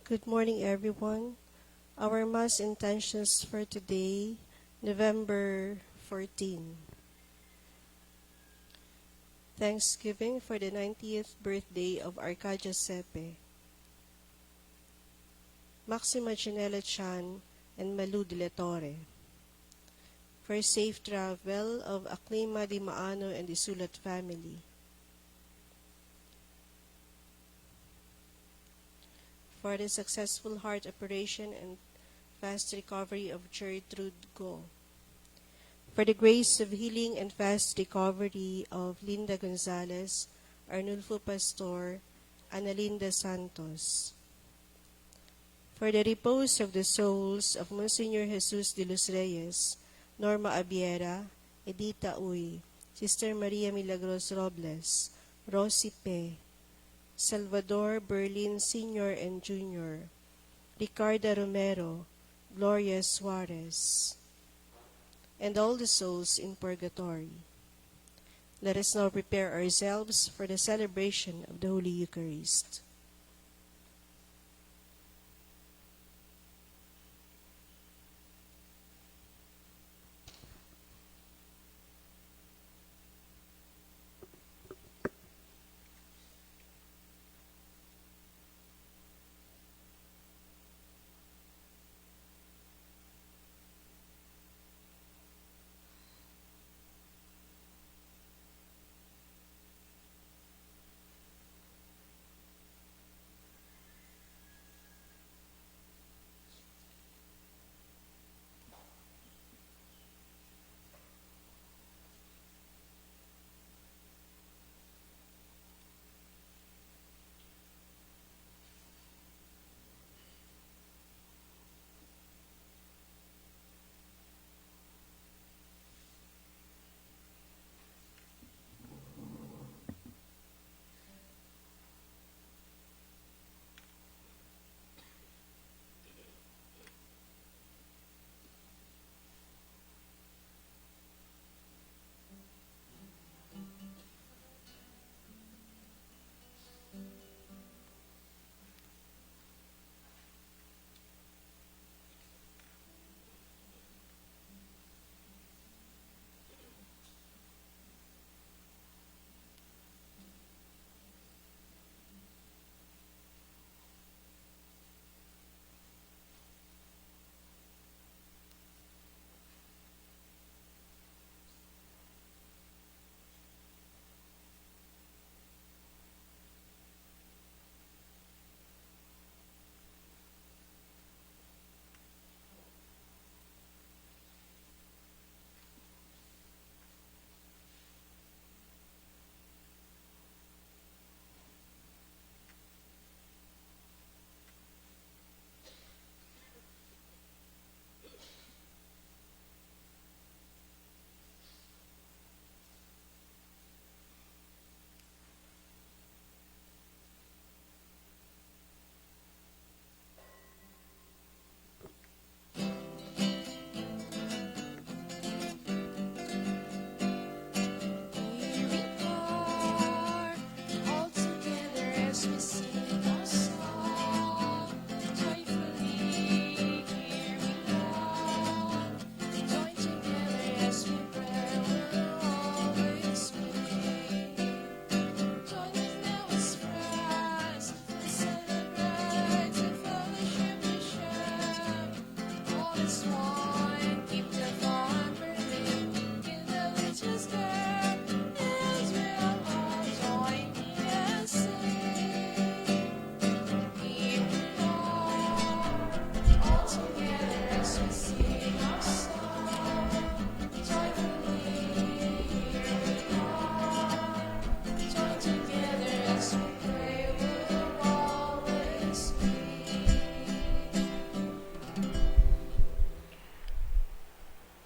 Good morning, everyone. Our Mass intentions for today, November 14. Thanksgiving for the 90th birthday of Arcadia Sepe, Maxima Janela Chan, and Malu de la Torre. For safe travel of Aclima Di Maano and the Sulat family. For the successful heart operation and fast recovery of Gertrude Go. For the grace of healing and fast recovery of Linda Gonzalez, Arnulfo Pastor, Analinda Santos. For the repose of the souls of Monsignor Jesus de los Reyes, Norma Abiera, Edita Uy, Sister Maria Milagros Robles, Rosie Pe, Salvador Berlin Sr. and Jr., Ricarda Romero, Gloria Suarez, and all the souls in purgatory. Let us now prepare ourselves for the celebration of the Holy Eucharist.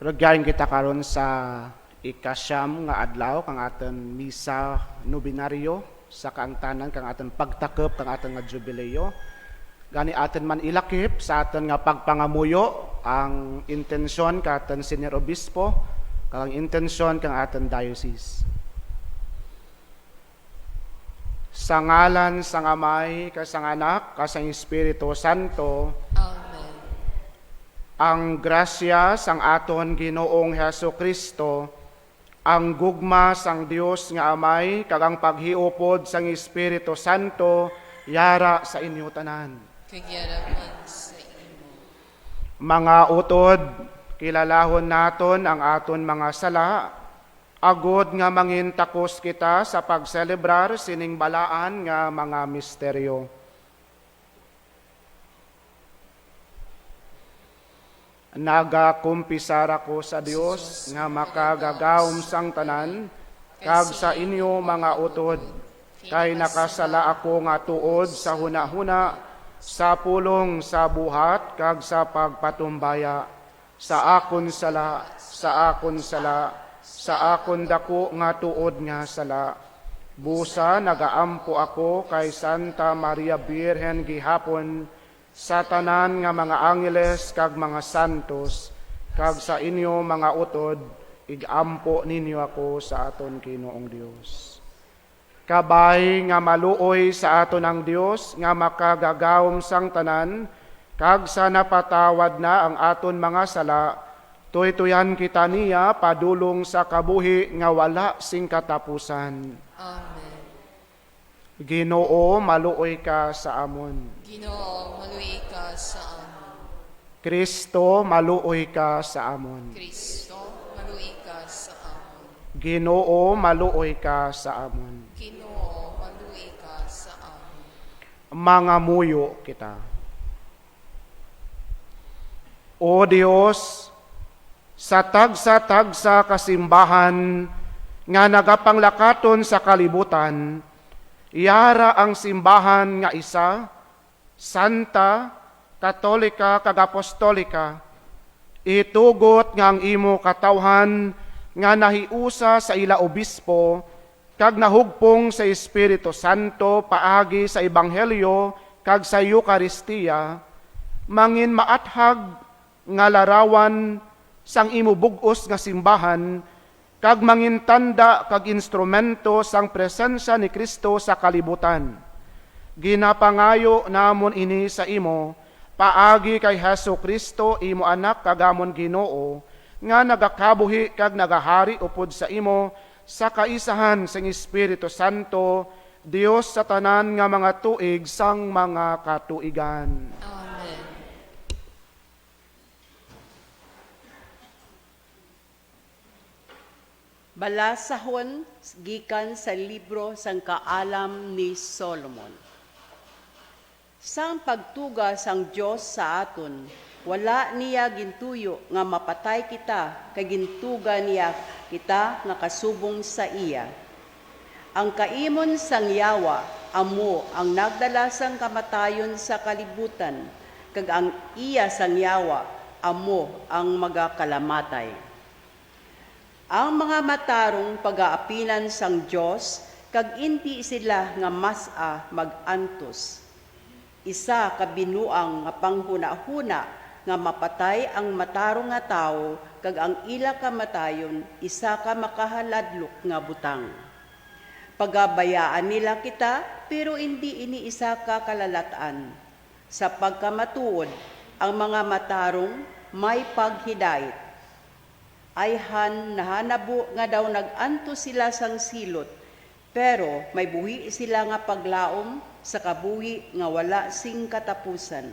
Rugyarin kita karon sa ikasyam nga adlaw kang aton misa nobinaryo sa kaangtanan kang aton pagtakop kang aton nga jubileo. Gani aton man ilakip sa aton nga pagpangamuyo ang intensyon ka aton senior obispo kang intensyon kang aton diocese. Sa ngalan sang Amay, kasang Anak, kasang Espiritu Santo, Amen. ang grasya sang aton Ginoong Hesukristo, ang gugma sang Dios nga Amay, kag ang paghiupod sang Espiritu Santo, yara sa inyo tanan. Kagyaraman sa imo. Mga utod, kilalahon naton ang aton mga sala, agod nga mangintakos kita sa pagselebrar sining balaan nga mga misteryo. Nagakumpisar ako sa Dios nga makagagawom sang tanan, kag sa inyo mga utod, kay nakasala ako nga tuod sa hunahuna, sa pulong sa buhat, kag sa pagpatumbaya, sa akon sala, sa akon dako nga tuod nga sala. Busa nagaampo ako kay Santa Maria Birhen gihapon, sa tanan nga mga angeles kag mga santos, kag sa inyo mga utod, igampo ninyo ako sa aton Ginoong Dios. Kabay nga maluoy sa aton ang Dios nga makagagawom sang tanan, kag sa napatawad na ang aton mga sala, tuytuyan kita niya padulong sa kabuhi nga wala sing katapusan. Amen. Ginoo, maluoy ka sa amon. Ginoo, maluoy ka sa amon. Kristo, maluoy ka sa amon. Kristo, maluoy ka sa amon. Ginoo, maluoy ka sa amon. Ginoo, maluoy ka sa amon. Mga muyo kita. O Dios, sa tagsa-tagsa kasimbahan nga nagapanglakaton sa kalibutan, yara ang simbahan nga isa, santa, katolika, kag apostolika, itugot nga ang imo katawhan nga nahiusa sa ila obispo, kag nahugpong sa Espiritu Santo paagi sa Ebanghelyo kag sa Eucharistia, mangin maathag nga larawan sang imo bug-os nga simbahan, kag mangintanda kag instrumento sang presensya ni Kristo sa kalibutan. Ginapangayo namon ini sa imo, paagi kay Hesu Kristo, imo anak kagamon Ginoo, nga nagakabuhi kag nagahari upod sa imo, sa kaisahan sang Espiritu Santo, Dios sa tanan nga mga tuig sang mga katuigan. Amen. Balasahon gikan sa libro sang Kaalam ni Solomon. Sang pagtuga sang Dios sa aton, wala niya gintuyo nga mapatay kita, kay gintuga niya kita nga kasubong sa iya. Ang kaimon sang Yawa, amo ang nagdala sang kamatayon sa kalibutan, kag ang iya sang Yawa, amo ang magakalamatay. Ang mga matarong pag-aapinan sang Dios, kag inti sila nga mas-a mag-antos. Isa ka binuang nga panghuna-huna nga mapatay ang matarong nga tao, kag ang ila kamatayon isa ka makahaladlok nga butang. Pagabayaan nila kita, pero hindi ini isa ka kalalataan. Sa pagkamatuod, ang mga matarong may paghidait. Ayhan nahanabo nga daw nag-anto sila sang silot, pero may buhi sila nga paglaom sa kabuhi nga wala sing katapusan.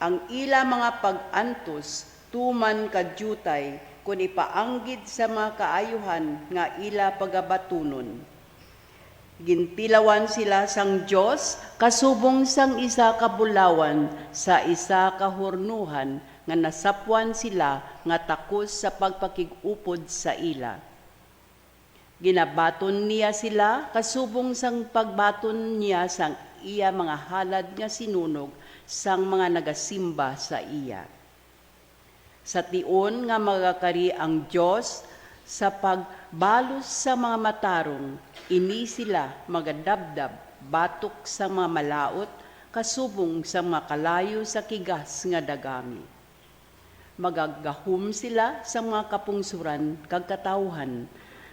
Ang ila mga pag-antos tuman kadyutay kun ipaanggid sa mga kaayuhan nga ila pagabatunon. Gintilawan sila sang Dios kasubong sang isa ka bulawan sa isa ka hurnuhan nga nasapwan sila nga takos sa pagpakigupod sa ila. Ginabaton niya sila kasubong sang pagbaton niya sang iya mga halad nga sinunog sang mga nagasimba sa iya. Sa tion nga magakari ang Dios sa pagbalos sa mga matarong, ini sila magadabdab batok sa mga malaot kasubong sa mga kalayo sa kigas nga dagami. Magagahom sila sa mga kapungsuran kag katawhan,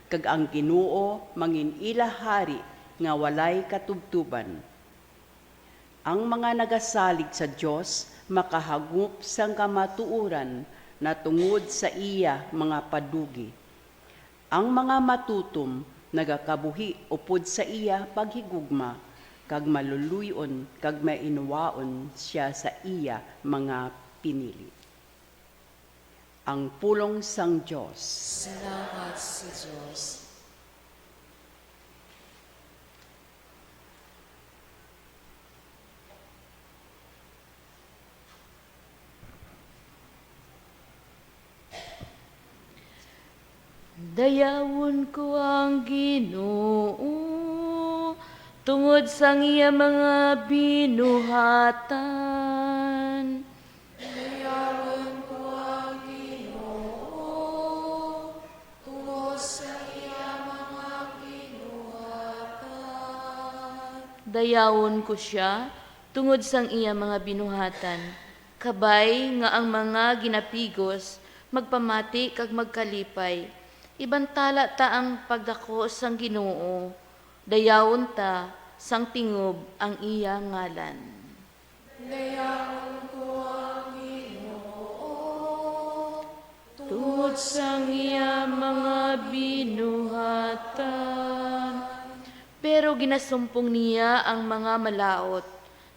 kag ang Ginoo mangin ila hari nga walay katubtuban. Ang mga nagasalig sa Dios makahagup sang kamatuoran na tungod sa iya mga padugi. Ang mga matutom nagakabuhi upod sa iya paghigugma, kag maluluyon kag mainuwaon siya sa iya mga pinili. Ang pulong sang Dios. Salamat sa Diyos. Dayawon ko ang Ginoo tungod sang iya mga binuhatan. Dayawan ko ang Ginoo tungod sa iya mga binuhatan. Dayawon ko siya tungod sang iya mga binuhatan. Kabay nga ang mga ginapigos magpamati kag magkalipay. Ibantala ta ang pagdako sang Ginoo. Dayawon ta sang tingob ang iya ngalan. Dayawan ko ang Ginoo Tungod sang iya mga binuhatan. Pero ginasumpong niya ang mga malaot.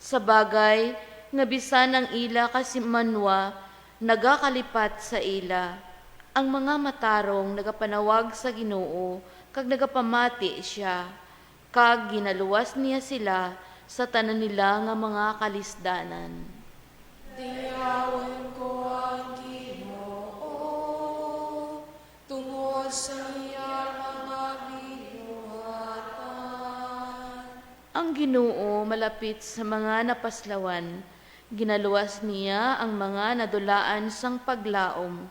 Sa bagay, nga bisan ang ila kasimanwa, nagakalipat sa ila. Ang mga matarong nagapanawag sa Ginoo, kag nagapamati siya, kag ginaluwas niya sila sa tanan nila nga mga kalisdanan. Dayawan ko ang Ginoo tungod sa iya mga binuhatan. Ang Ginoo malapit sa mga napaslawan, ginaluwas niya ang mga nadulaan sang paglaom.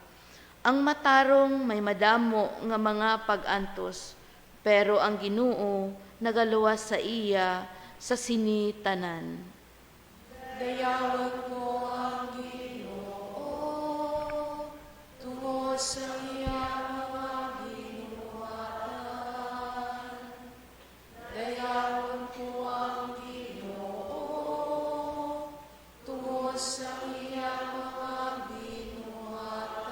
Ang matarong may madamo nga mga pag-antos, pero ang Ginoo nagaluwas sa iya sa sinitanan. Dayawan ko ang Ginoo tungod sa iya mga binuhatan. Dayawan ko ang Ginoo tungod sa iya mga binuhatan.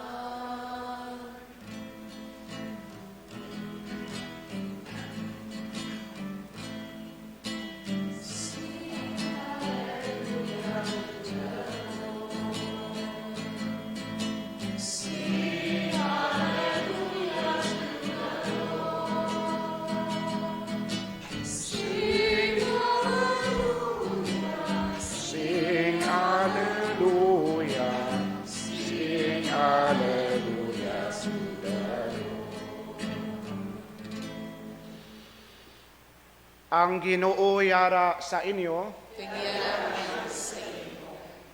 Sing Alleluia, sing Alleluia, sing Ang Ginoo yara sa inyo,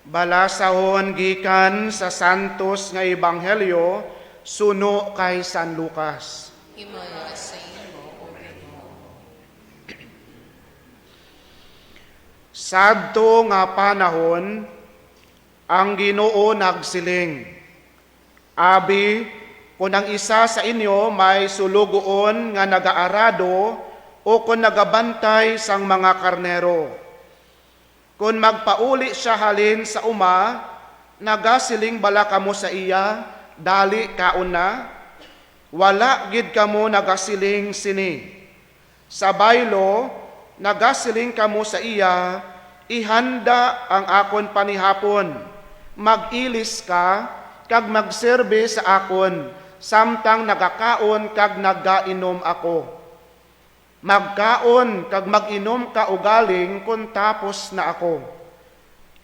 balasahon gikan sa santos nga ebanghelyo suno kay San Lucas. Himaya sa imo, O Ginoo. Sadto nga panahon, ang Ginoo nagsiling, Abi, kung ang isa sa inyo may sulugoon nga nagaarado o kung nagabantay sang mga karnero. Kung magpauli siya halin sa uma, nagasiling bala kamo sa iya, dali kauna, wala gid kamo nagasiling sini. Sa baylo, nagasiling kamo sa iya, ihanda ang akon panihapon, mag-ilis ka, kag magserbe sa akon, samtang nagakaon kag nagainom ako. Magkaon kag mag-inom ka ugaling kung tapos na ako.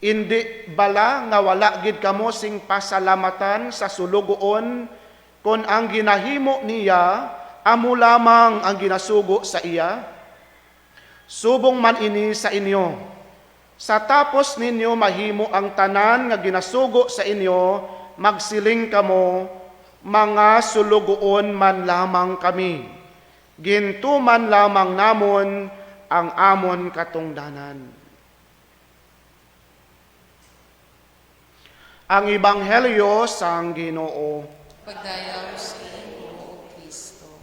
Indi bala nga wala gid kamo sing pasalamatan sa sulugoon kung ang ginahimo niya amo lamang ang ginasugo sa iya? Subong man ini sa inyo. Sa tapos ninyo mahimo ang tanan nga ginasugo sa inyo, magsiling kamo, mga sulugoon man lamang kami. Gintuman lamang namon ang amon katungdanan. Ang Ebanghelyo sang Ginoo. Pagdayaw sa imo, O Kristo.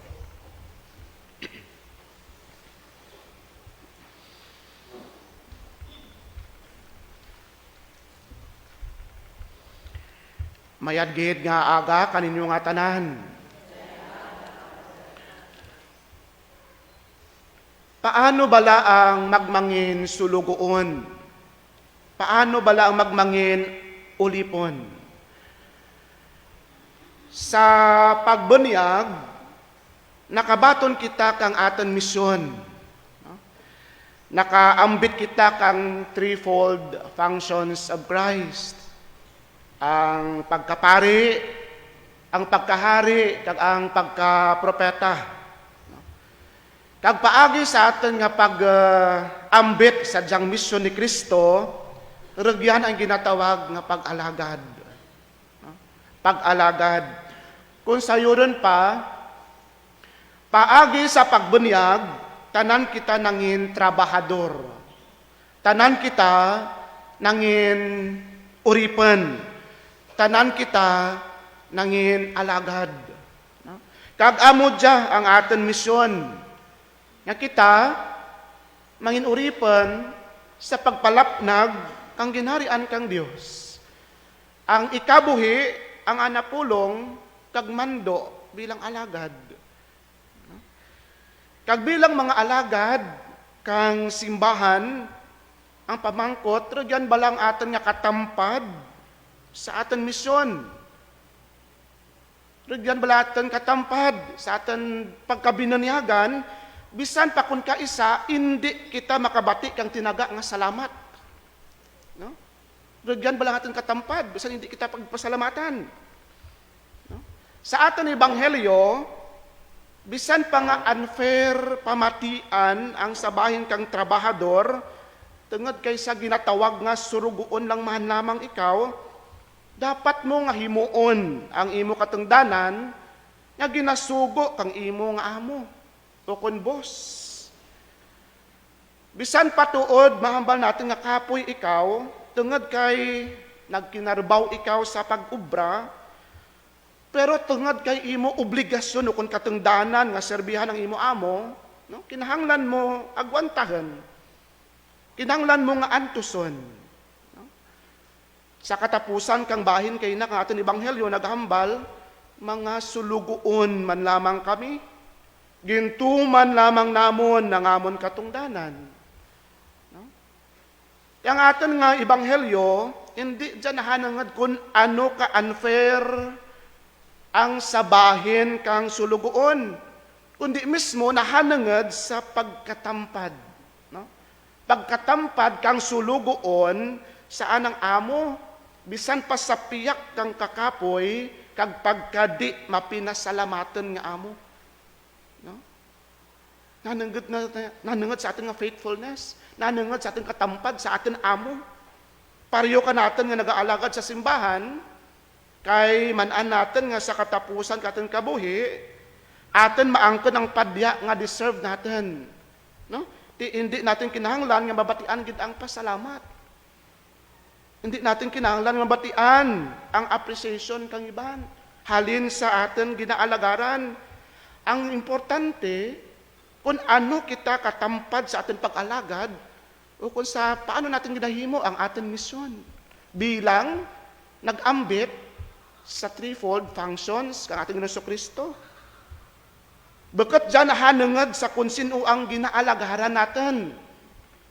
Mayad gid nga aga kaninyo nga tanan. Paano bala ang magmangin sulugoon? Paano bala ang magmangin ulipon? Sa pagbunyag, nakabaton kita kang aton misyon. Nakaambit kita kang threefold functions of Christ. Ang pagkapari, ang pagkahari, kag ang pagkapropeta. Kag paagi sa aton nga pag-ambit sa diyang misyon ni Kristo, regyan ang ginatawag nga pag-alagad. Pag-alagad. Kung sayuron pa, paagi sa pagbunyag, tanan kita nangin trabahador. Tanan kita nangin uripen. Tanan kita nangin alagad. Kag amo dya ang aton misyon. Nga kita mangin uripen sa pagpalapnag kang ginharian kang Dios. Ang ikabuhi ang anapulong kag mando bilang alagad. Kag bilang mga alagad kang simbahan ang pamangkot regyan balang aton nga katampad sa aton misyon. Regyan bala aton katampad sa aton pagkabinanyagan, bisan pa kun kaisa hindi kita makabati kang tinaga nga salamat. No? Regyan bala aton katampad bisan hindi kita pagpasalamatan. No? Sa aton ebanghelyo, bisan pa nga unfair pamatian ang sabahin kang trabahador, tungod kay sa ginatawag nga surugoon lang man lamang ikaw, dapat mo nga himuon ang imo katungdanan nga ginasugo kang imo nga amo o kon boss. Bisan patuod mahambal natin nga kapoy ikaw, tungod kay nagkinarbaw ikaw sa pag-ubra, pero tungod kay imo obligasyon o kon katungdanan nga serbihan ang imo amo, no? Kinahanglan mo agwantahan. Kinahanglan mo nga antuson. No? Sa katapusan kang bahin kay na kang aton ebanghelyo naghambal, mga sulugoon man lamang kami, gintuman lamang namon nangamon katungdanan. No? Yang aton nga ebanghelyo, hindi dyan nahanangad kung ano ka unfair ang sabahin kang sulugoon, kundi mismo nahanangad sa pagkatampad. No? Pagkatampad kang sulugoon sa anang amo, bisan pa sa piyak kang kakapoy, kag pagkadi mapinasalamatan nga amo. No? Nanangad sa ating nga faithfulness, nanangad sa ating katampad sa ating amo. Pariyo ka natin nga nag-aalagad sa simbahan, kay manan natin nga sa katapusan katon kabuhi, atin maangkon ang padya nga deserve natin. No? Hindi natin kinahanglan nga mabatian gid ang pasalamat. Hindi natin kinahanglan nga mabatian ang appreciation kang iban. Halin sa atin ginaalagaran. Ang importante, kung ano kita katampad sa atin pag-alagad, o kung sa paano natin ginahimo ang atin misyon. Bilang nag-ambit sa threefold functions kang ating Ginoong Kristo. Bakit dyan nahanangad sa kung sino ang ginaalagaran natin,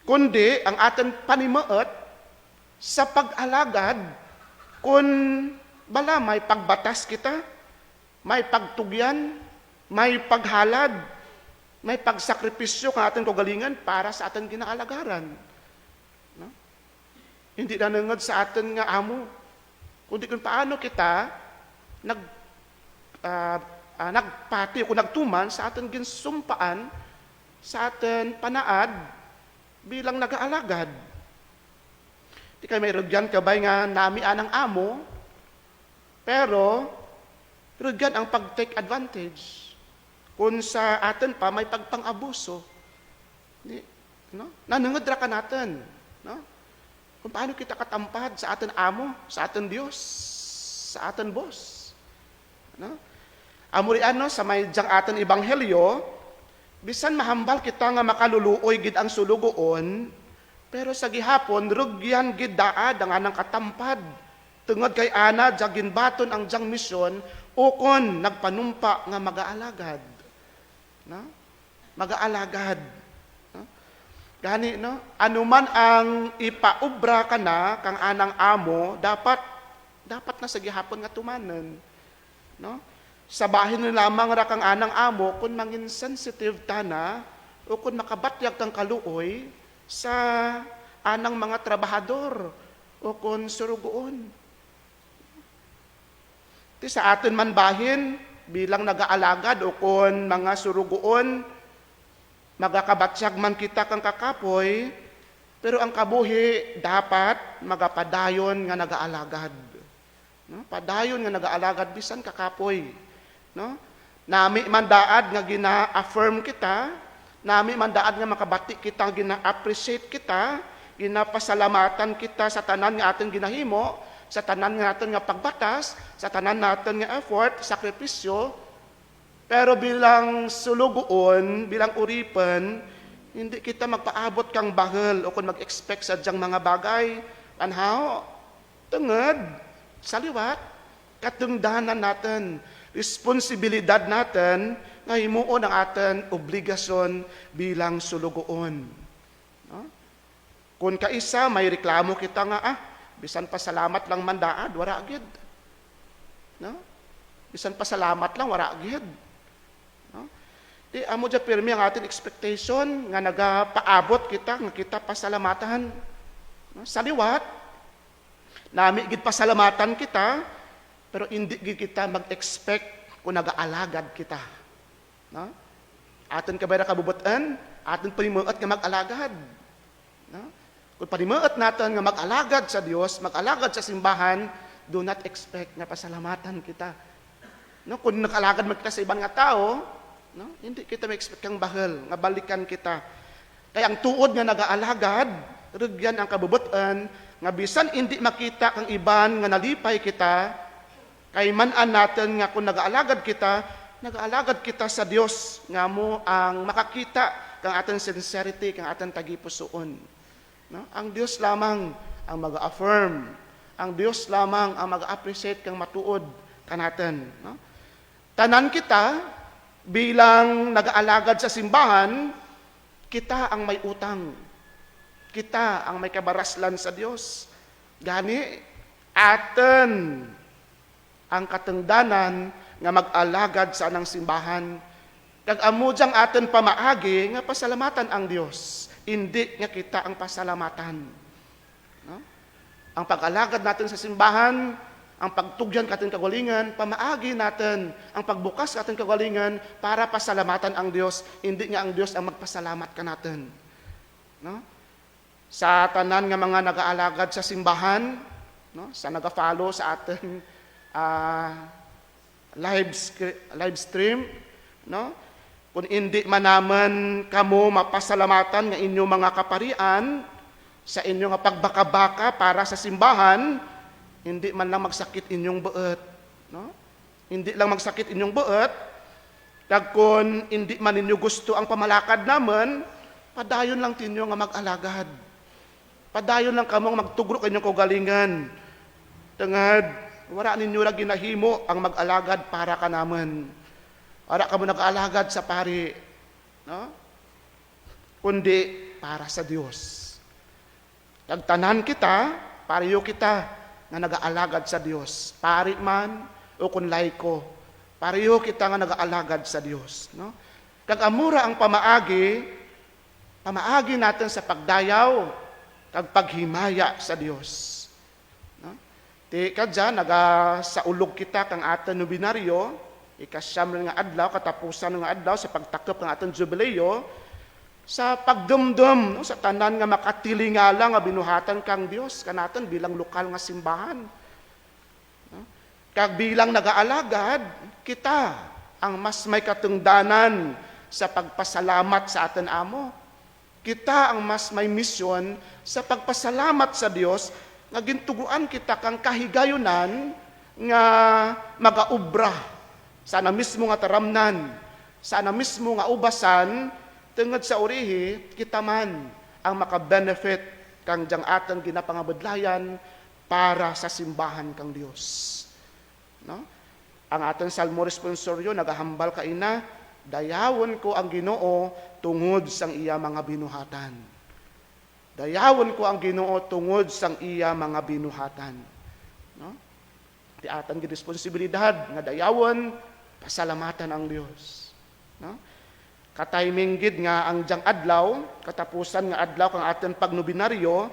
kundi ang ating panimaot sa pag-alagad kung bala may pagbatas kita, may pagtugyan, may paghalad, may pagsakripisyo kang ating kagalingan para sa ating ginaalagaran. No? Hindi nanangad sa atin nga amo, kundi kung paano kita nagpati o nagtuman sa ating ginsumpaan, sa ating panaad bilang nag-aalagad. Di kayo may rugyan kabay nga namian ang amo, pero rugyan ang pag-take advantage. Kung sa atin pa may pagpang-abuso, no? Nanangad ka natin. No? Kung paano kita katampad sa atin amo, sa atin Diyos, sa atin boss. No? Amurian no, sa may diyang atin ebanghelyo, bisan mahambal kita nga makaluluoy gid ang sulugoon, pero sa gihapon, rugyan gid daad ang anang katampad Tungod kay ana jagin baton ang jang misyon ukon nagpanumpa nga mag-aalagad. No? Mag-aalagad. No? Gani no, anuman ang ipaubra ka na kang anang amo, dapat na sa gihapon nga tumanen. No? Sabahin na lamang ra kang anang amo kung mangin sensitive tana o kung makabatyag kang kaluoy sa anang mga trabahador o kung surugoon. Ti sa aton man bahin bilang nagaalagad o kung mga surugoon, magakabatyag man kita kang kakapoy, pero ang kabuhi dapat magapadayon nga nagaalagad. No? Padayon nga nagaalagad bisan kakapoy. No? Nami mandaad nga gina-affirm kita, nami mandaad nga makabati kita, gina-appreciate kita, ginapasalamatan kita sa tanan nga aton ginahimo, sa tanan nga natin nga pagbatas, sa tanan natin nga effort, sakripisyo, pero bilang sulugoon, bilang uripen, hindi kita magpaabot kang bahal o kung mag-expect sa dyang mga bagay. Anhaw, tungod, saliwat, katungdanan natin, responsibilidad natin, nga himuon ang atin obligasyon bilang sulugoon. No? Kung kaisa, may reklamo kita nga, bisan pa salamat lang mandaad, wara agad. No? Bisan pa salamat lang, wara agad. No? Di amo dya pirmi ang ating expectation nga nagapaabot kita, nga kita pasalamatan. No? Saliwat, nami gid pasalamatan kita, pero hindi gid kita mag-expect kung nagaalagad kita. No? Aton kabay ra kabubutan, aton panimuot nga mag-alagad. No? Kung panimuot natin nga mag-alagad sa Dios, mag-alagad sa simbahan, do not expect nga pasalamatan kita. No? Kung nag-alagad man kita sa ibang nga tao, no? Hindi kita ma-expect kang bahal, nga balikan kita. Kaya ang tuod nga nag-aalagad, rugyan ang kabubutan, nga bisan hindi makita kang iban nga nalipay kita, kay manan natin nga kung nag-aalagad kita sa Dios, nga mo ang makakita kang ating sincerity, kang ating tagipusoon. No? Ang Diyos lamang ang mag-affirm. Ang Diyos lamang ang mag-appreciate kang matuod kanatin. No? Tanan kita, bilang nag-aalagad sa simbahan, kita ang may utang. Kita ang may kabaraslan sa Diyos. Gani, aten ang katungdanan nga mag-alagad sa anang simbahan. Kag amudyang aten pamaagi nga pasalamatan ang Diyos. Hindi nga kita ang pasalamatan. No? Ang pag-alagad natin sa simbahan, ang pagtugyan kating kagalingan, pamaagi natin ang pagbukas kating kagalingan para pasalamatan ang Diyos. Hindi nga ang Diyos ang magpasalamat ka natin. No? Sa tanan nga mga nag-aalagad sa simbahan, no? Sa nag-follow sa ating live stream, no? Kung hindi man naman kamo mapasalamatan nga inyong mga kaparian sa inyong pagbaka-baka para sa simbahan, hindi man lang magsakit inyong buot. No? Hindi lang magsakit inyong buot, kag kung hindi man ninyo gusto ang pamalakad naman, padayon lang tinyo nga mag-alagad. Padayon lang kamo nga magtugro kanyong kaugalingan. Tungod, wala ninyo ra ginahimo ang mag-alagad para ka naman. Wala ka mo nag-aalagad sa pari, no? Kundi para sa Diyos. Nagtanan kita, pariyo kita nga nag-aalagad sa Diyos. Pari man o kun laiko, pariyo kita nga nag-aalagad sa Diyos. No? Kag amura ang pamaagi natin sa pagdayaw, kag paghimaya sa Diyos. No? Ti kadya, sa ulog kita kang aton nobinaryo, ikasyam nga adlaw, katapusan nga adlaw sa pagtakop ng atong jubileo, sa pagdumdum, no, sa tanan nga makatilingala nga binuhatan kang Dios kanaton bilang lokal nga simbahan. No? Kag bilang nag-aalagad, kita ang mas may katungdanan sa pagpasalamat sa aton amo. Kita ang mas may misyon sa pagpasalamat sa Dios nga gintuguan kita kang kahigayunan nga magaubra sana mismo nga taramnan, sana mismo nga ubasan, tungod sa urihi, kita man ang makabenefit kang dyang aton ginapangabudlayan para sa simbahan kang Dios. No? Ang aton salmo responsoryo nagahambal kaina, dayawon ko ang Ginoo tungod sang iya mga binuhatan. Dayawon ko ang Ginoo tungod sang iya mga binuhatan. No? Ti atan gi responsibilidad nga dayawon pasalamatan ang Dios. No? Katiming gid nga ang jang adlaw, katapusan nga adlaw kang aton pagnobinaryo,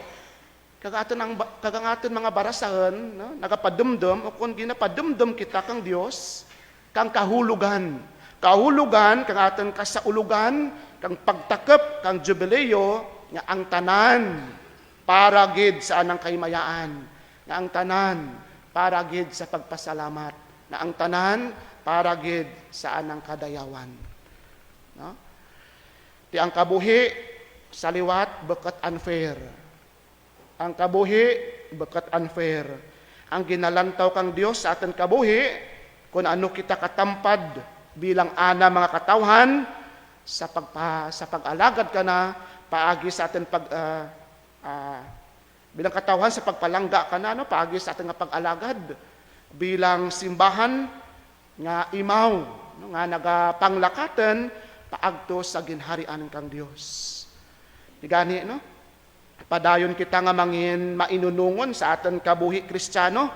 kagang aton mga barasahan, no? Nagapadumdum o kung ginapadumdum kita kang Dios, kang kahulugan. Kahulugan kang aton kasaulugan, kang pagtakep, kang jubileo nga ang tanan para gid sa anang kahimayaan, nga ang tanan para gid sa pagpasalamat, nga ang tanan para gid sa anang kadayawan. No? Ti ang kabuhi sa liwat bekat unfair. Ang kabuhi bekat unfair. Ang ginalantaw kang Dios sa aton kabuhi kung ano kita katampad bilang ana mga katawhan sa pag-alagad kana paagi sa aton bilang katawhan sa pagpalangga kana no paagi sa aton nga pag-alagad bilang simbahan nga imaw no, nga nagapanglakaten paagto sa ginharian kang Dios. Digani no? Padayon kita nga mangin mainunungon sa aton kabuhi Kristiyano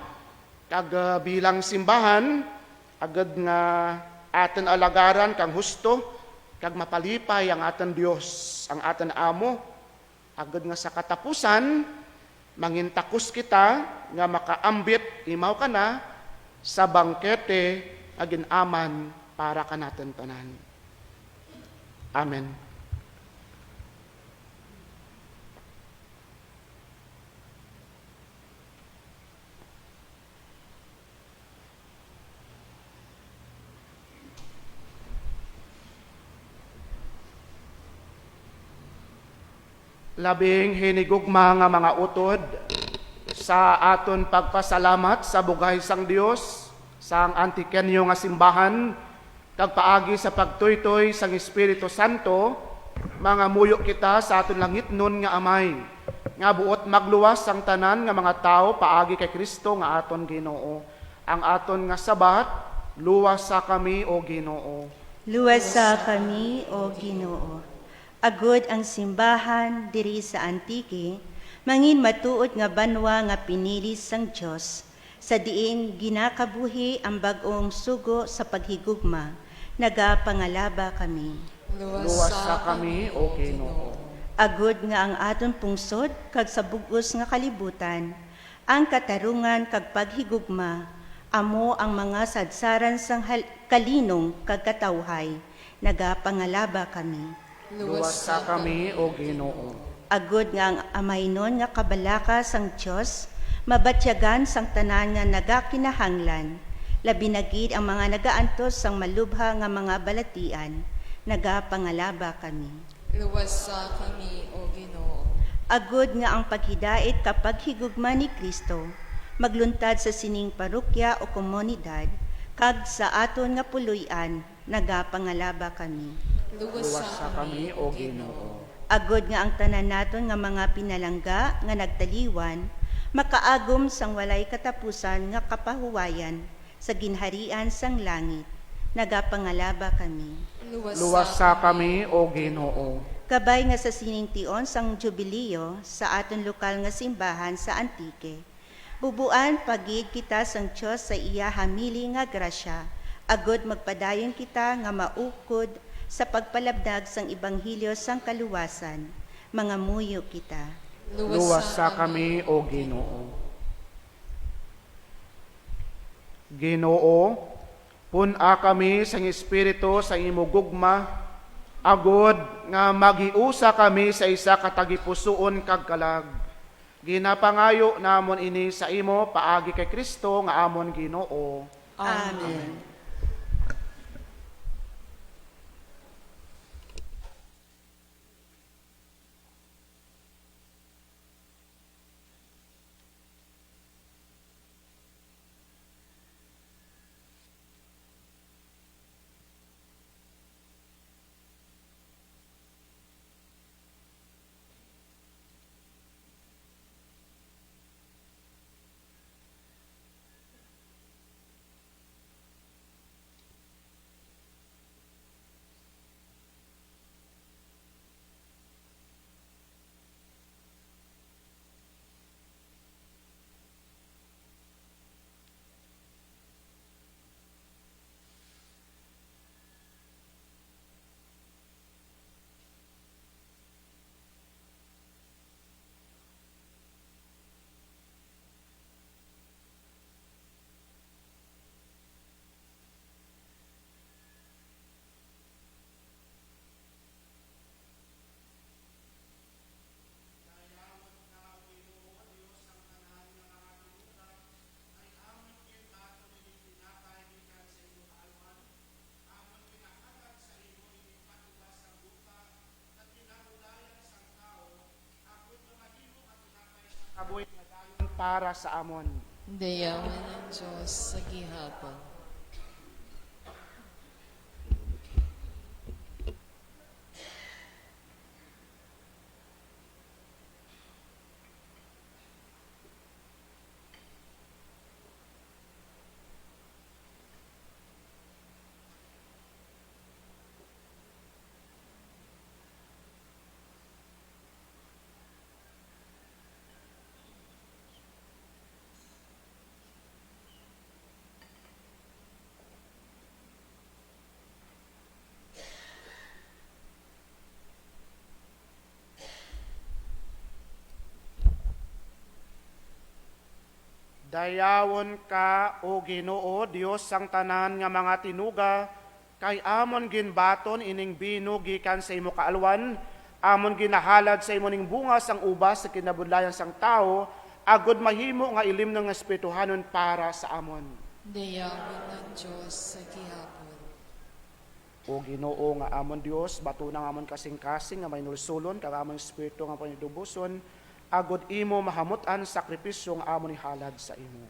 kag bilang simbahan agad nga aton alagaran kang husto kag mapalipay ang aton Dios, ang aton amo. Agad nga sa katapusan mangintakos kita nga makaambit imaw kana sa bangkete agin aman para kanaton tanan. Amen. Labing hinigugma nga mga utod sa aton pagpasalamat sa bugay sang Dios sang antikenyo nga simbahan kag paagi sa pagtuytoy sang Espiritu Santo mga muyo kita sa aton langitnon nga Amay nga buot magluwas sang tanan nga mga tao paagi kay Kristo nga aton Ginoo. Ang aton nga sabat luwas sa kami o Ginoo. Luwas sa kami o Ginoo. Agod ang simbahan diri sa Antique, mangin matuod nga banwa nga pinili sang Dios, sa diin ginakabuhi ang bag-ong sugo sa paghigugma, nagapangalaba kami. Luwas sa kami o Ginoo. Agod nga ang aton pungsod kag sa bug-os nga kalibutan, ang katarungan kag paghigugma, amo ang mga sadsaran sang kalinong kag katawhay, nagapangalaba kami. Luwas sa kami o Ginoo. Agod nga ang amaynon nga kabalaka sang Dios, mabatyagan sang tanan nga nagakinahanglan, labi na gid ang mga nagaantos sang malubha nga mga balatian, nagapangalaba kami. Luwas sa kami, O Ginoo. Agod nga ang paghidait kapag higugma ni Kristo, magluntad sa sining parokya o komunidad, kag sa aton nga puluyan, nagapangalaba kami. Luwas sa kami o Ginoo. Agod nga ang tanan naton nga mga pinalangga nga nagtaliwan, makaagom sang walay katapusan nga kapahuwayan sa ginharian sang langit. Nagapangalaba kami. Luwas sa kami o Ginoo. Kabay nga sa siningtion sang jubileo sa aton lokal nga simbahan sa Antique. Bubuan pagid kita sang Dios sa iya hamili nga grasya, agod magpadayon kita nga maukod sa pagpalabdag sang Ibanghilyo sang kaluwasan, mga muyo kita. Luwas sa kami o Ginoo. Ginoo, pun-a kami sang Espiritu sa imo gugma, agod nga magiusa kami sa isa katagipusoon kag kalag. Ginapangayo namon ini sa imo paagi kay Kristo nga amon Ginoo. Amen. kinabuhi nga dayon para sa amon. Dayawan ng Diyos sa gihapon. Dayawon ka o Ginoo Dios sang tanan nga mga tinuga kay amon ginbaton ining bino gikan sa imo kaalwan, amon ginahalad sa imo ning bunga sang ubas sa kinabudlayan sang tao, agud mahimo nga ilim ng espirituhanon para sa amon. Dayawan ng Diyos sa gihapon. O Ginoo nga amon Dios, batunang amon kasing-kasing nga may nulsulon kag amon espiritu nga panidubuson, agud imo mahamutan sakripisyo nga amon ihalad sa imo.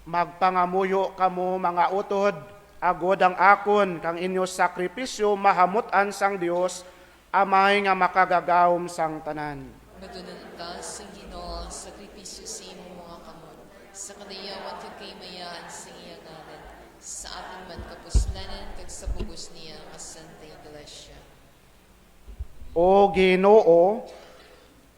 Magpangamuyo kamo mga utod, agod ang akon kang inyo sakripisyo mahamutan sang Dios, amay nga makagagawom sang tanan. Madunan ta sa Ginoo ang sakripisyo sa imong mga kamot, sa kadayawan kag kaymayaan sa iya ngalan, sa ating man kapuslanan kag sa bugos niya nga Santa Iglesia. O Ginoo,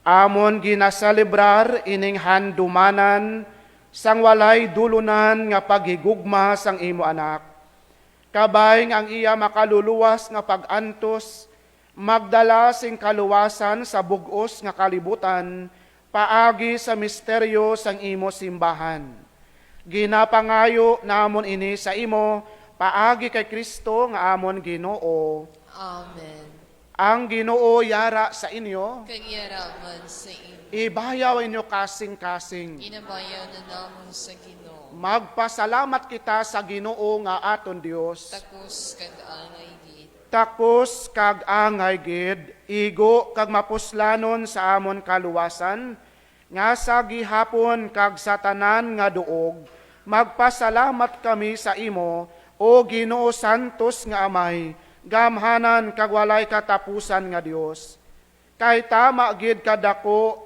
amon ginasalibrar ining handumanan sang walay dulunan nga paghigugma sang imo anak. Kabay ang iya makaluluwas nga pag-antos, magdala sing kaluwasan sa bugos nga kalibutan, paagi sa misteryo sang imo simbahan. Ginapangayo namon ini sa imo, paagi kay Kristo nga amon Ginoo. Amen. Ang Ginoo yara sa inyo, Kag iyaraman sa imo. ibayaw inyo kasing-kasing. Inabayaw na namon sa Ginoo. Magpasalamat kita sa Ginoo nga aton Dios. Takos kag angay gid. Takos kag angay gid, igo kag mapuslanon sa amon kaluwasan, nga sa gihapon kag sa tanan nga duog, magpasalamat kami sa imo, o Ginoo Santos nga Amay, gamhanan kag walay katapusan nga Dios. Kay tama gid kadako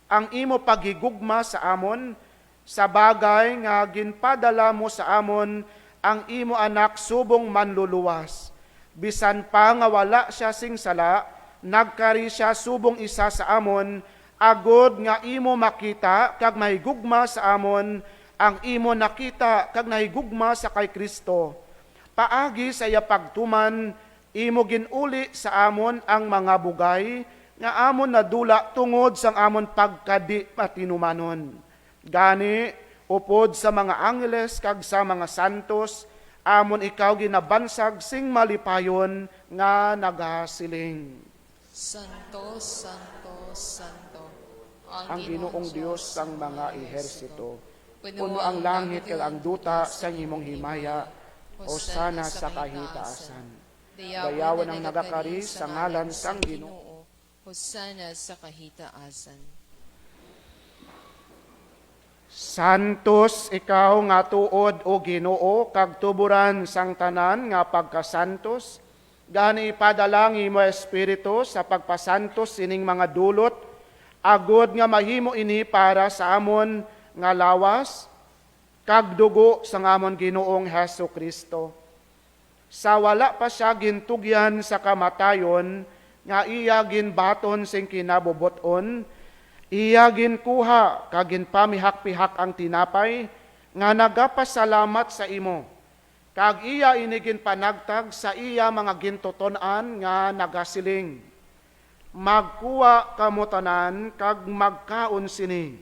ang imo paghigugma sa amon, sa bagay nga ginpadala mo sa amon ang imo anak subong manluluwas. Bisan pa nga wala siya sing sala, nagkari siya subong isa sa amon, agod nga imo makita kag mahigugma sa amon ang imo nakita kag nahigugma sa kay Kristo. Paagi sa iya pagtuman, imo ginuli sa amon ang mga bugay nga amon nadula tungod sang amon pagkadi patinumanon. Gani, upod sa mga angeles kag sa mga santos, amon ikaw ginabansag sing malipayon nga nagasiling. Santo, Santo, Santo. Ang Ginoong Dios sang mga ehersito, puno ang langit kag ang duta sang imong himaya, hosana sa kahitaasan. Dayawan ang nagakari sa ngalan sang Ginoo. Hosana sa kahitaasan. Santos ikaw nga tuod o Ginoo kag tuburan sang tanan nga pagkasantos, gani ipadalangin mo espiritu sa pagpasantos sining mga dulot, agod nga mahimo ini para sa amon nga lawas kag dugo sang amon Ginoong Hesukristo. Sa wala pa siya gintugyan sa kamatayon, nga iya ginbaton sing kinabubuton, iya ginkuha kag ginpamihak-pihak ang tinapay, nga nagapasalamat sa imo. Kag iya inigin panagtag sa iya mga gintoton-an nga nagasiling. Magkuha kamo tanan kag magkaon sini.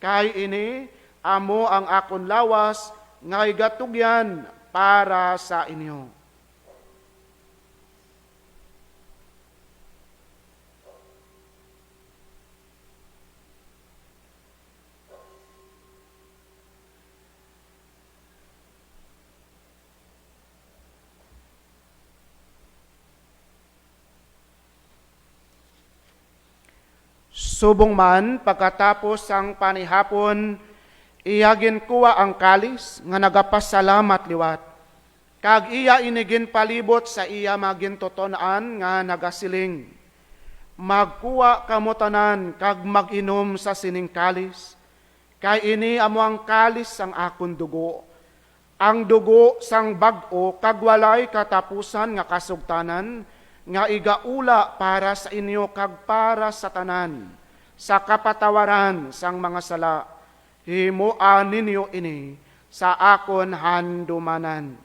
Kay ini amo ang akon lawas nga igatugyan para sa inyo. Subong man, pagkatapos ang panihapon, iyagin kuwa ang kalis, nga nagapasalamat liwat. Kag iya inigin palibot sa iya magintotonaan nga nagasiling. Magkuwa kamutanan kag mag-inom sa sining kalis. Kay ini amo ang kalis sang akon dugo. Ang dugo sang bag-o kag walay katapusan nga kasugtanan nga igaula para sa inyo kag para sa tanan sa kapatawaran sang mga sala. Himuan ninyo ini sa akon handumanan.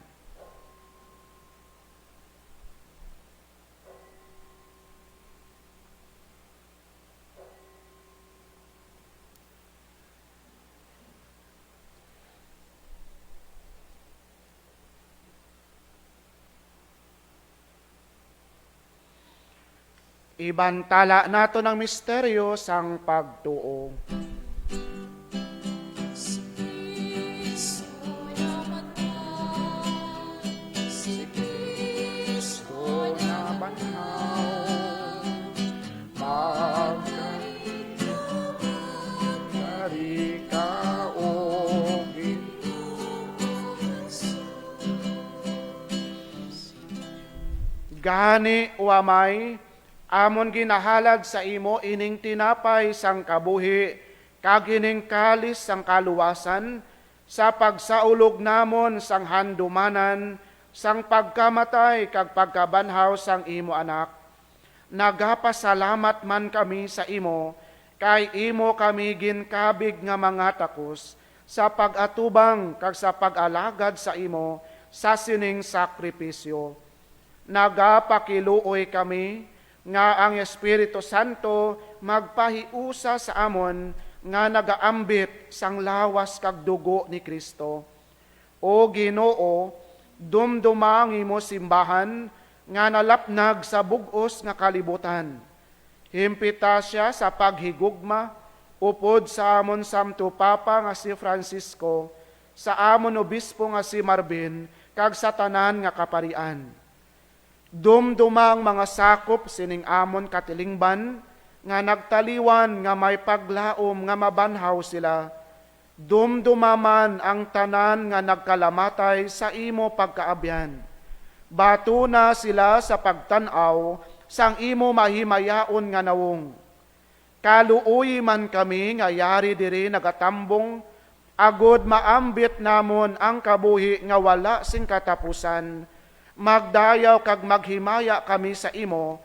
Ibantala nato ng misteryo sang pagtuo. Si Kristo namatay, si Kristo Banhaw, pagkarikaog, gani uamay, amon ginahalad sa imo ining tinapay sang kabuhi, kag ining kalis sang kaluwasan, sa pagsaulog namon sang handumanan, sang pagkamatay kag pagkabanhaw sang imo anak. Nagapasalamat man kami sa imo, kay imo kami ginkabig nga mga takos, sa pag-atubang kag sa pag-alagad sa imo, sa sining sakripisyo. Nagapakiluoy kami, nga ang Espiritu Santo magpahiusa sa amon nga nagaambit sang lawas kag dugo ni Kristo. O Ginoo, dumdumang imo simbahan nga nalapnag sa bug-os nga kalibutan. Himpita siya sa paghigugma upod sa amon Santo Papa nga si Francisco, sa amon obispo nga si Marvin, kag sa tanan nga kaparian. Dumdumang mga sakop sining amon katilingban, nga nagtaliwan nga may paglaom nga mabanhaw sila. Dumdumaman ang tanan nga nagkalamatay sa imo pagkaabyan. Bato na sila sa pagtanaw sang imo mahimayaon nga nawong. Kaluoy man kami nga yari diri nagatambong, agod maambit namon ang kabuhi nga wala sing katapusan. Magdayaw kag maghimaya kami sa imo,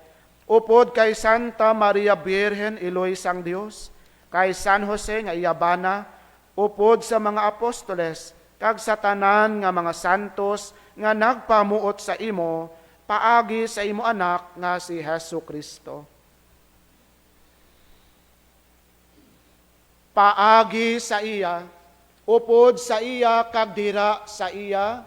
upod kay Santa Maria Birhen Iloy sang Dios, kay San Jose nga iyabana, upod sa mga apostoles, kag sa tanan nga mga santos nga nagpamuot sa imo, paagi sa imo anak nga si Hesu Kristo. Paagi sa iya, upod sa iya kag dira sa iya,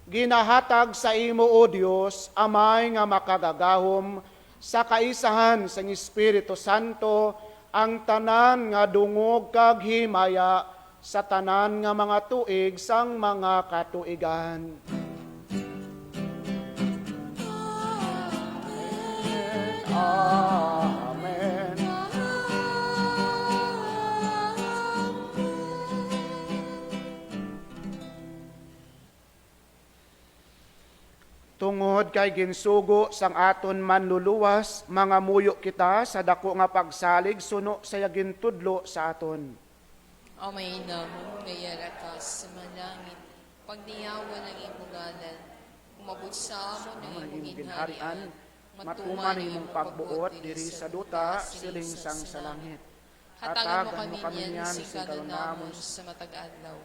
ginahatag sa imo o Dios, amay nga makagagahom, sa kaisahan sang Espiritu Santo, ang tanan nga dungog kag himaya, sa tanan nga mga tuig sang mga katuigan. Amen. Tungod kay ginsugo sang aton manluluwas, mga muyo kita sa dako nga pagsalig suno sa gintudlo sa aton. Amay namon ngayara ka sa manangin, pagniyawan ng imong ngalan, umabot sa amon ng imong ginharian, matuman imong pagbuot diri sa duta, siling sang sa langit. Hatagan mo kami niyan sa namon sa matag-adlaw.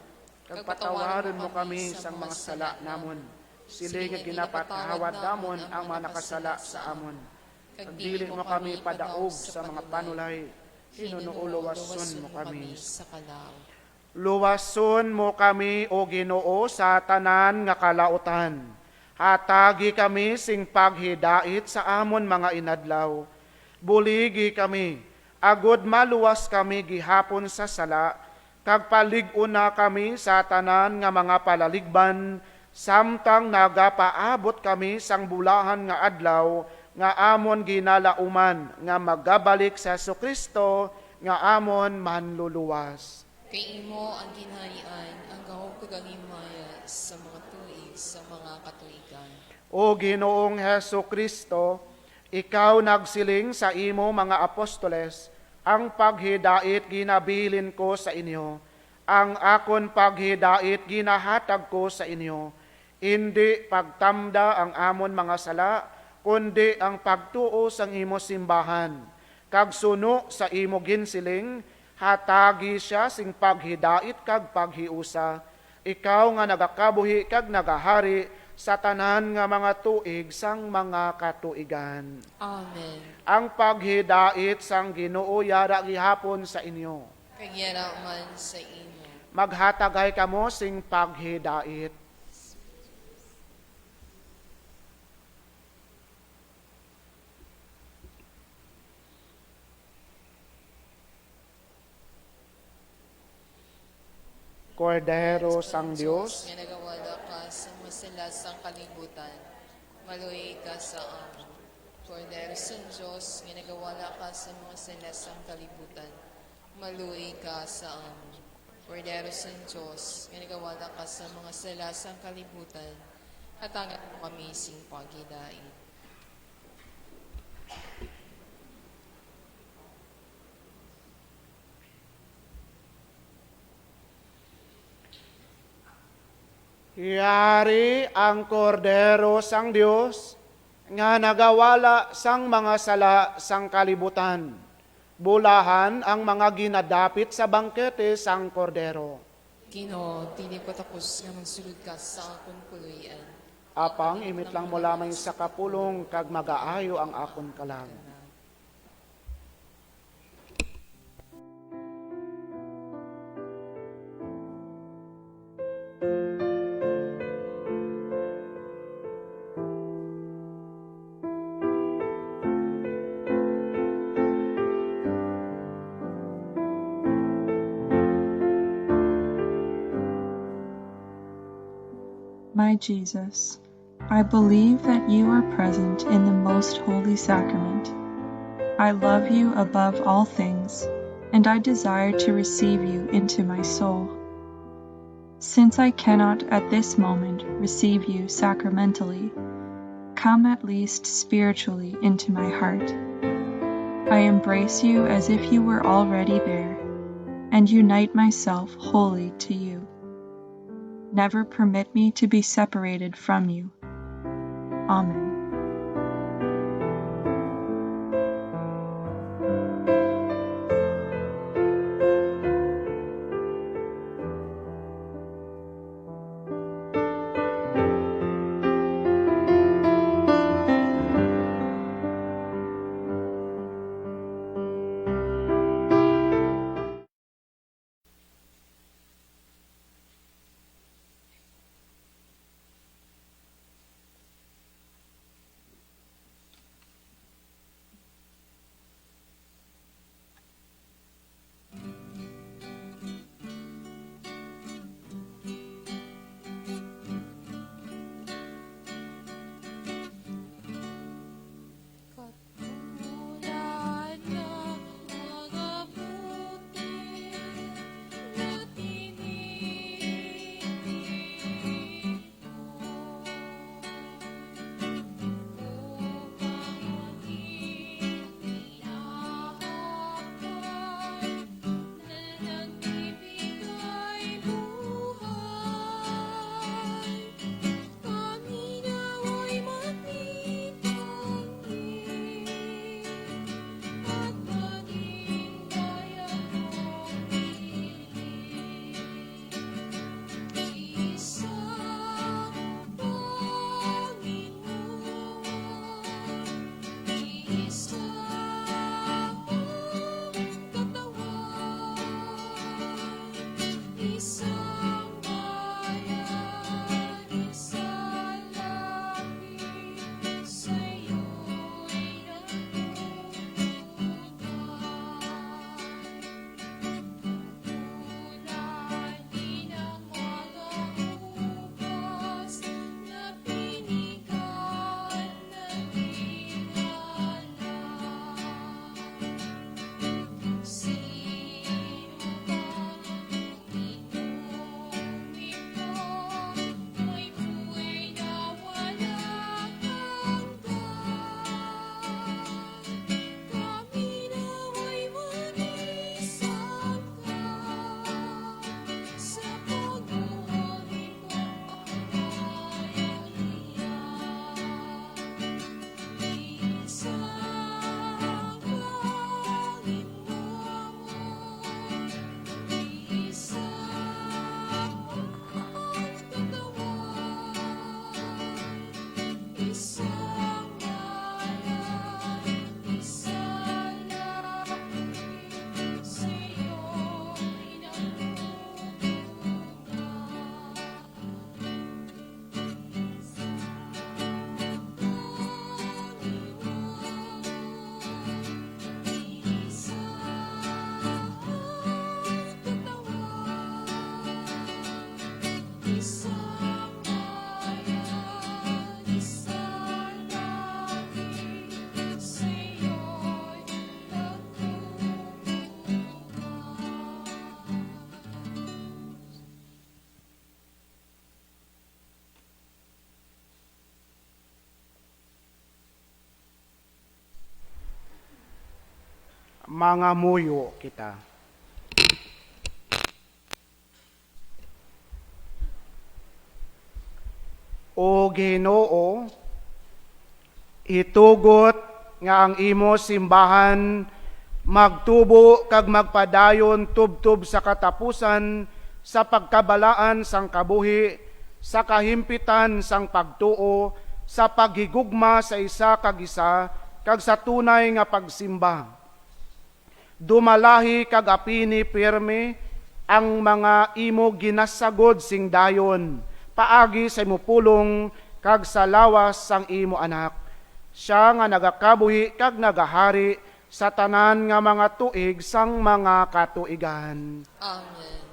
Kag patawarin mo kami sang mga sala namon, siling nga ginapatawad namon ang mga nakasala sa amon. Kag dili mo kami padaog sa mga panulay, hinunuuluwason mo kami sa kalaw. Luwason mo kami, O Ginoo, sa tanan nga kalautan. Hatagi kami sing paghidait sa amon mga inadlaw. Buligi kami, agod maluwas kami gihapon sa sala, kag palig-una kami sa tanan nga mga palaligban, samtang nagapaabot kami sang bulahan nga adlaw, nga amon ginalauman nga magabalik sa Kristo nga amon manluluwas. Kay imo ang ginharian, ang gahom kagangimaya sa mga tuig, sa mga katuigan. O Ginoong Heso Kristo, ikaw nagsiling sa imo mga apostoles, ang paghidait ginabilin ko sa inyo, ang akon paghidait ginahatag ko sa inyo, hindi pagtamda ang amon mga sala, kundi ang pagtuo sang imo simbahan. Kag suno sa imo ginsiling, hatagi siya sing paghidait kag paghiusa. Ikaw nga nagakabuhi kag nagahari sa tanan nga mga tuig sang mga katuigan. Amen. Ang paghidait sang Ginoo yara gihapon sa inyo. Kagyara man sa imo. Maghatagay kamo sing paghidait. Kordero sang Dios, Nga nagawala ka sa masilasang kalibutan, maluhi ka sa amin. Kordero sang Diyos, nga nagawala ka sa mga silasang kalibutan, maluhi ka sa amin. Kordero sang Diyos, nga nagawala ka sa mga silasang kalibutan, hatangan mo kami sing paghidait. Yari ang kordero sang Dios, nga nagawala sang mga sala sang kalibutan. Bulahan ang mga ginadapit sa bangkete sang kordero. Ginoo, dili ko tapos nga magsulod ka sa akong puluyan. Apang imit lang mo lamang sa kapulong kag magaayo ang akon kalang. My Jesus, I believe that you are present in the most holy sacrament. I love you above all things, and I desire to receive you into my soul. Since I cannot at this moment receive you sacramentally, come at least spiritually into my heart. I embrace you as if you were already there, and unite myself wholly to you. Never permit me to be separated from you. Amen. Mga muyo kita. O Ginoo, itugot nga ang imo simbahan magtubo kag magpadayon tubtob sa katapusan sa pagkabalaan sang kabuhi, sa kahimpitan sang pagtuo, sa paghigugma sa isa kag isa, kag sa tunay nga pagsimba. Dumalahi kag apini pirme ang mga imo ginasagod sing dayon, paagi sa imo pulong kag sa lawas sang imo anak. Siya nga nagakabuhi kag nagahari sa tanan nga mga tuig sang mga katuigan. Amen.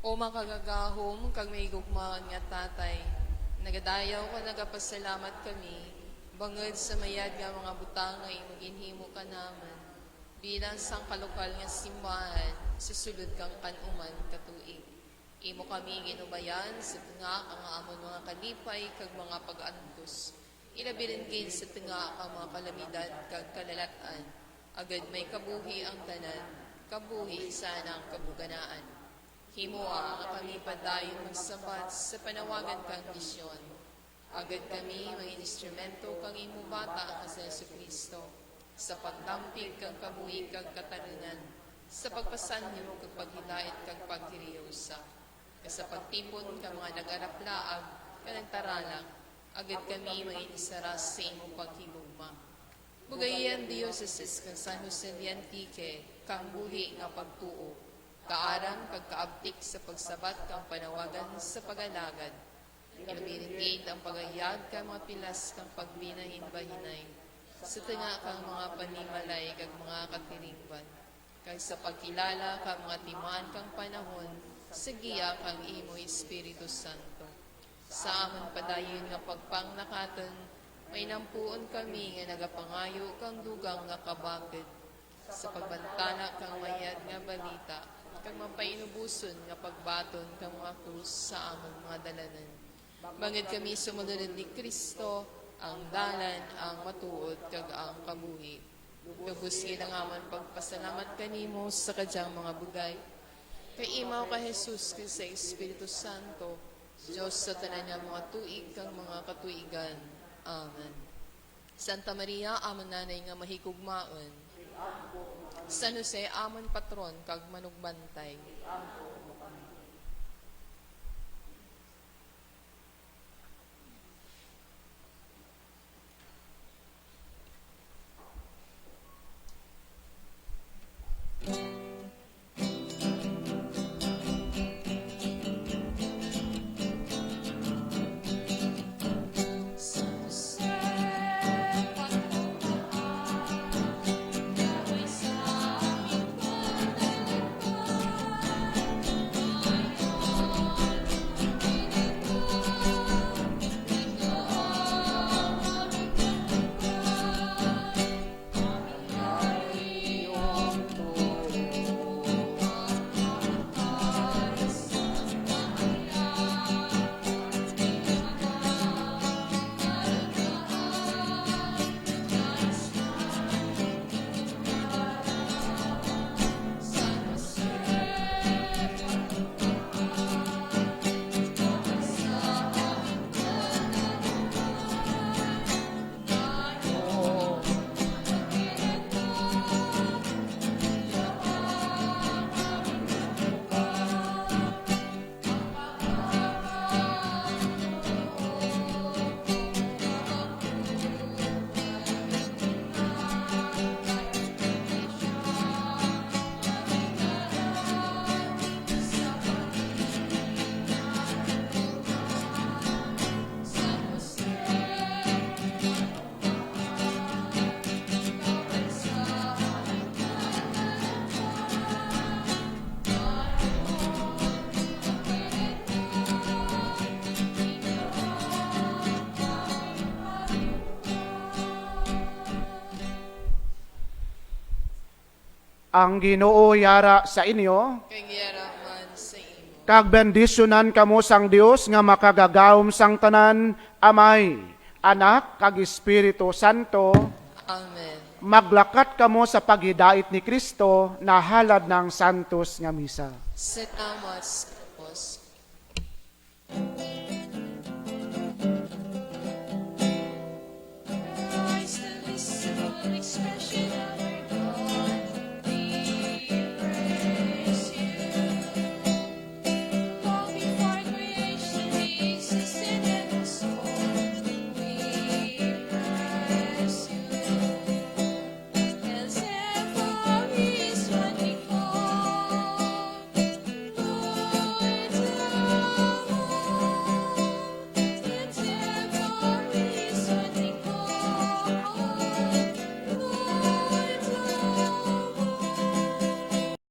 O makagagahom, kag may gugmaan nga tatay, nagadayaw ko nagapasalamat kami, bangod sa mayad nga mga butang nga imong ginhimo ka naman, bilang sang kalokal nga simbahan, susulod kang kanuman katuig. Imo kami ginubayan sa tunga ang amon mga kalipay kag mga pag-antos. Ilabirin kayo sa tunga ang mga kalamidad kag kalalatan. Agad may kabuhi ang tanan, kabuhi sana ang kabuganaan. Himoa nga kami padayon magsabat sa panawagan kang misyon. Agad kami mga instrumento kang imo bata nga sa Jesucristo, sa pagtampig kang kabuhi kag katalunan, sa pagpasanyo kag paghilait kag pagkiriyosa, sa pagtipon ka mga nag-araplaag ka nagtaralang, agad kami mga inisaras sa imo paghigugma. Bugayan Dioceses kang San Jose de Antique, kang buhi nga pagtuo, kaarang kagkaabtik sa pagsabat kang panawagan sa pagalagad. Ilamiringit ang pagayag kang mga pilas kang pagbinahin-bahinay. Sa tunga kang mga panimalay kag mga katirigban. Kag sa pagkilala kang mga timaan kang panahon, sa giya kang imo Espiritu Santo. Sa amon padayon nga pagpang nakaton, may nampuon kami nga nagapangayo kang dugang nga kabakid. Sa pagbantala kang mayad nga balita, kang mapainubuson nga pagbaton kang mga krus sa among mga dalanan. Bangid kami sumunod ni Kristo, ang dalan, ang matuod, kag ang kabuhi. Kabusin ang amon pagpasalamat kanimo sa kadyang mga bugay. Kay imaw ka Jesus kay sa Espiritu Santo, Diyos sa tanan nga mga tuig kang mga katuigan. Amen. Santa Maria, amon nanay nga mahigugmaon. San Jose, amon patron, kag manugbantay. Ang Ginoo yara sa inyo, Kay giyaraman sa imo. Kag bendisyonan kamo sang Dios nga makagagawom sang tanan, Amay, Anak, kag Espiritu Santo. Amen. Maglakat kamo sa paghidait ni Kristo na halad ng santos nga misa. Salamat sa Diyos.